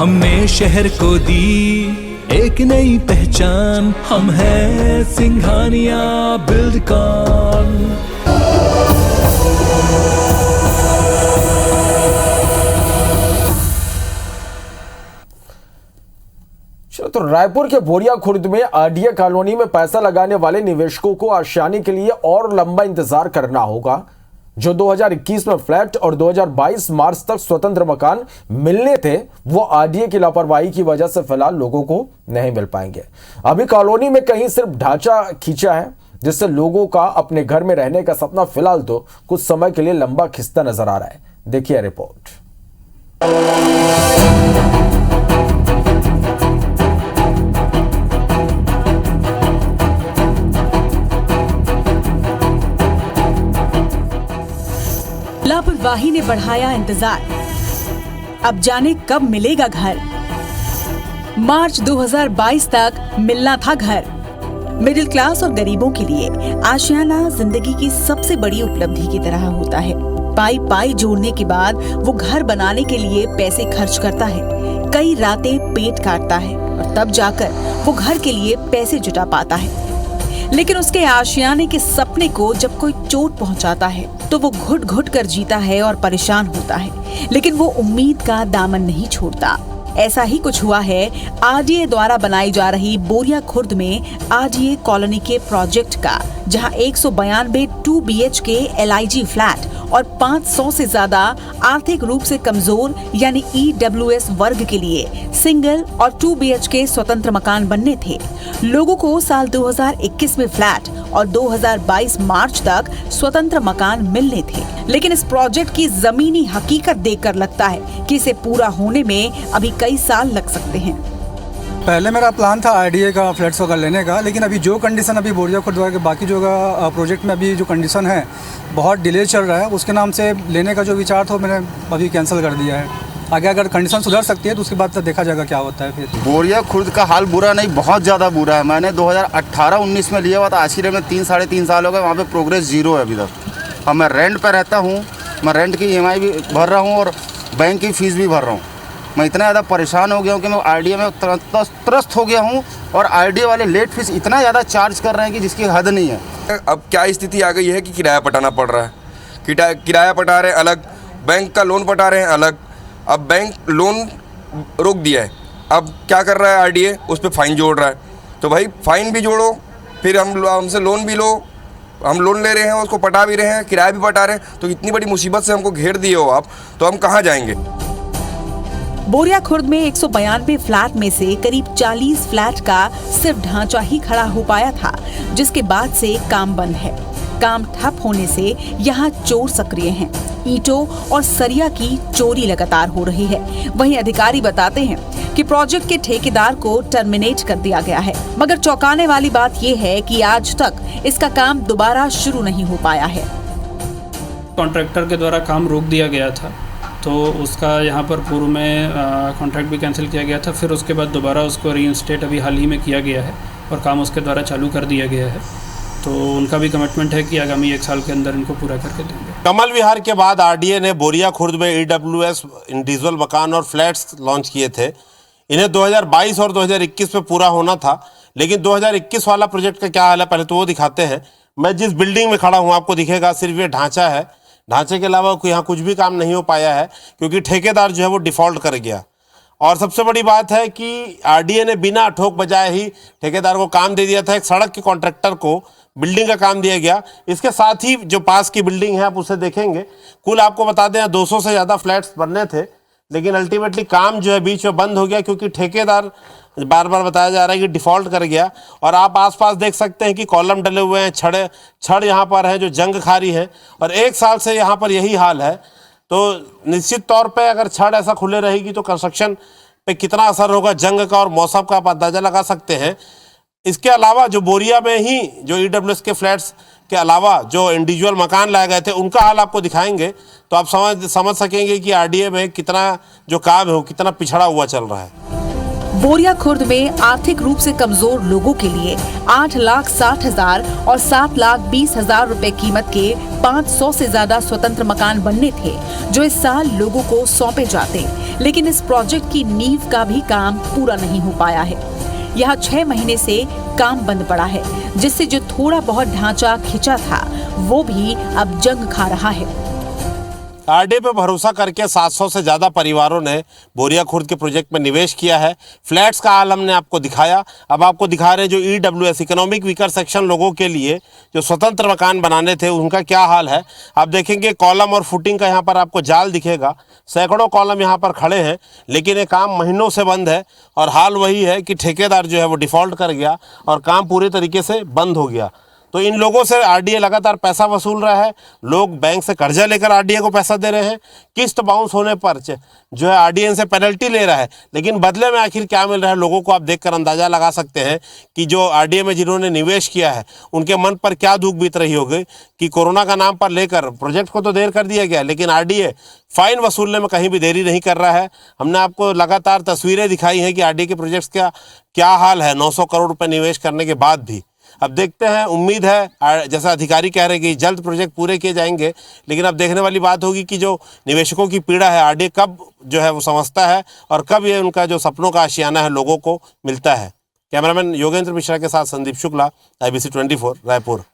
हमने शहर को दी एक नई पहचान, हम हैं सिंघानिया बिल्डकॉन। तो रायपुर के बोरिया खुर्द में आरडीए कॉलोनी में पैसा लगाने वाले निवेशकों को आशियाने के लिए और लंबा इंतजार करना होगा। जो 2021 में फ्लैट और 2022 मार्च तक स्वतंत्र मकान मिलने थे, वो आरडीए की लापरवाही की वजह से फिलहाल लोगों को नहीं मिल पाएंगे। अभी कॉलोनी में कहीं सिर्फ ढांचा खींचा है, जिससे लोगों का अपने घर में रहने का सपना फिलहाल तो कुछ समय के लिए लंबा खिंचता नजर आ रहा है। देखिए रिपोर्ट। लापरवाही ने बढ़ाया इंतजार, अब जाने कब मिलेगा घर। मार्च 2022 तक मिलना था घर। मिडिल क्लास और गरीबों के लिए आशियाना जिंदगी की सबसे बड़ी उपलब्धि की तरह होता है। पाई पाई जोड़ने के बाद वो घर बनाने के लिए पैसे खर्च करता है, कई रातें पेट काटता है और तब जाकर वो घर के लिए पैसे जुटा पाता है। लेकिन उसके आशियाने के सपने को जब कोई चोट पहुंचाता है तो वो घुट घुट कर जीता है और परेशान होता है, लेकिन वो उम्मीद का दामन नहीं छोड़ता। ऐसा ही कुछ हुआ है आरडीए द्वारा बनाई जा रही बोरिया खुर्द में आरडीए कॉलोनी के प्रोजेक्ट का, जहां 192 2 BHK LIG फ्लैट और 500 से ज्यादा आर्थिक रूप से कमजोर यानी EWS वर्ग के लिए सिंगल और 2 BHK स्वतंत्र मकान बनने थे। लोगों को साल 2021 में फ्लैट और 2022 मार्च तक स्वतंत्र मकान मिलने थे, लेकिन इस प्रोजेक्ट की जमीनी हकीकत देखकर लगता है कि इसे पूरा होने में अभी कई साल लग सकते हैं। पहले मेरा प्लान था आरडीए का फ्लैट्स वगैरह लेने का, लेकिन अभी जो कंडीशन अभी बोरिया खुर्द के बाकी जो प्रोजेक्ट में अभी जो कंडीशन है बहुत डिले चल रहा है, उसके नाम से लेने का जो विचार था मैंने अभी कैंसिल कर दिया है। आगे अगर कंडीशन सुधर सकती है तो उसके बाद देखा जाएगा क्या होता है। फिर बोरिया खुर्द का हाल बुरा नहीं, बहुत ज़्यादा बुरा है। मैंने 2018-19 में लिया हुआ था, आशिरे में 3 साढ़े 3 साल हो गए, वहाँ पे प्रोग्रेस जीरो है अभी तक। अब मैं रेंट पर रहता हूँ, मैं रेंट की EMI भी भर रहा हूँ और बैंक की फ़ीस भी भर रहा हूँ। मैं इतना ज़्यादा परेशान हो गया हूँ कि मैं आरडीए में त्रस्त हो गया हूँ और आरडीए वाले लेट फीस इतना ज़्यादा चार्ज कर रहे हैं कि जिसकी हद नहीं है। अब क्या स्थिति आ गई है कि किराया पटाना पड़ रहा है, किराया पटा रहे हैं अलग, बैंक का लोन पटा रहे हैं अलग। अब बैंक लोन रोक दिया है, अब क्या कर रहा है आरडीए, उस पर फ़ाइन जोड़ रहा है। तो भाई फ़ाइन भी जोड़ो, फिर हमसे लोन भी लो, हम लोन ले रहे हैं, उसको पटा भी रहे हैं, किराया भी पटा रहे हैं। तो इतनी बड़ी मुसीबत से हमको घेर दिए हो आप, तो हम कहाँ जाएंगे। बोरिया खुर्द में 192 फ्लैट में से करीब 40 फ्लैट का सिर्फ ढांचा ही खड़ा हो पाया था, जिसके बाद से काम बंद है। काम ठप होने से यहाँ चोर सक्रिय हैं। ईंटों और सरिया की चोरी लगातार हो रही है। वहीं अधिकारी बताते हैं कि प्रोजेक्ट के ठेकेदार को टर्मिनेट कर दिया गया है, मगर चौंकाने वाली बात यह है कि आज तक इसका काम दोबारा शुरू नहीं हो पाया है। कॉन्ट्रैक्टर के द्वारा काम रोक दिया गया था, तो उसका यहाँ पर पूर्व में कॉन्ट्रैक्ट भी कैंसिल किया गया था। फिर उसके बाद दोबारा उसको रीइंस्टेट अभी हाल ही में किया गया है और काम उसके द्वारा चालू कर दिया गया है। तो उनका भी कमिटमेंट है कि आगामी 1 साल के अंदर इनको पूरा करके देंगे। कमल विहार के बाद आरडीए ने बोरिया खुर्द में EWS इंडिविजुअल मकान और फ्लैट्स लॉन्च किए थे। इन्हें 2022 और 2021 में पूरा होना था, लेकिन 2021 वाला प्रोजेक्ट का क्या हाल है पहले तो वो दिखाते हैं। मैं जिस बिल्डिंग में खड़ा हूँ आपको दिखेगा सिर्फ ये ढांचा है, ढांचे के अलावा यहाँ कुछ भी काम नहीं हो पाया है, क्योंकि ठेकेदार जो है वो डिफ़ॉल्ट कर गया। और सबसे बड़ी बात है कि आरडीए ने बिना ठोक बजाए ही ठेकेदार को काम दे दिया था। एक सड़क के कॉन्ट्रैक्टर को बिल्डिंग का काम दिया गया। इसके साथ ही जो पास की बिल्डिंग है आप उसे देखेंगे, कुल आपको बता दें 200 से ज़्यादा फ्लैट्स बनने थे, लेकिन अल्टीमेटली काम जो है बीच में बंद हो गया, क्योंकि ठेकेदार बार बार बताया जा रहा है कि डिफ़ॉल्ट कर गया। और आप आसपास देख सकते हैं कि कॉलम डले हुए हैं, छड़ यहाँ पर हैं जो जंग खारी है, और 1 साल से यहाँ पर यही हाल है। तो निश्चित तौर पे अगर छड़ ऐसा खुले रहेगी तो कंस्ट्रक्शन पे कितना असर होगा जंग का और मौसम का आप अंदाज़ा लगा सकते हैं। इसके अलावा जो बोरिया में ही जो EWS के फ्लैट्स के अलावा जो इंडिविजुअल मकान लाए गए थे उनका हाल आपको दिखाएंगे, तो आप समझ सकेंगे कि आरडीए में कितना जो काम है वो कितना पिछड़ा हुआ चल रहा है। बोरिया खुर्द में आर्थिक रूप से कमजोर लोगों के लिए 8,60,000 और 7,20,000 रुपए कीमत के 500 से ज्यादा स्वतंत्र मकान बनने थे, जो इस साल लोगों को सौंपे जाते, लेकिन इस प्रोजेक्ट की नींव का भी काम पूरा नहीं हो पाया है। यहाँ 6 महीने से काम बंद पड़ा है, जिससे जो थोड़ा बहुत ढांचा खिंचा था वो भी अब जंग खा रहा है। आरडीए पे भरोसा करके 700 से ज़्यादा परिवारों ने बोरिया खुर्द के प्रोजेक्ट में निवेश किया है। फ्लैट्स का हाल हमने आपको दिखाया, अब आपको दिखा रहे हैं जो ईडब्ल्यूएस इकोनॉमिक वीकर सेक्शन लोगों के लिए जो स्वतंत्र मकान बनाने थे उनका क्या हाल है। आप देखेंगे कॉलम और फुटिंग का यहाँ पर आपको जाल दिखेगा, सैकड़ों कॉलम यहाँ पर खड़े हैं, लेकिन ये काम महीनों से बंद है और हाल वही है कि ठेकेदार जो है वो डिफ़ॉल्ट कर गया और काम पूरे तरीके से बंद हो गया। तो इन लोगों से आरडीए लगातार पैसा वसूल रहा है, लोग बैंक से कर्जा लेकर आरडीए को पैसा दे रहे हैं, किस्त बाउंस होने पर जो है आरडीए से पेनल्टी ले रहा है, लेकिन बदले में आखिर क्या मिल रहा है लोगों को आप देखकर अंदाज़ा लगा सकते हैं कि जो आरडीए में जिन्होंने निवेश किया है उनके मन पर क्या दुख बीत रही होगी कि कोरोना का नाम पर लेकर प्रोजेक्ट को तो देर कर दिया गया, लेकिन आरडीए फाइन वसूलने में कहीं भी देरी नहीं कर रहा है। हमने आपको लगातार तस्वीरें दिखाई हैं कि आरडीए के प्रोजेक्ट्स का क्या हाल है 900 करोड़ रुपये निवेश करने के बाद भी। अब देखते हैं, उम्मीद है जैसा अधिकारी कह रहे हैं कि जल्द प्रोजेक्ट पूरे किए जाएंगे, लेकिन अब देखने वाली बात होगी कि जो निवेशकों की पीड़ा है आरडीए कब जो है वो समझता है और कब ये उनका जो सपनों का आशियाना है लोगों को मिलता है। कैमरामैन योगेंद्र मिश्रा के साथ संदीप शुक्ला, IBC 24 रायपुर।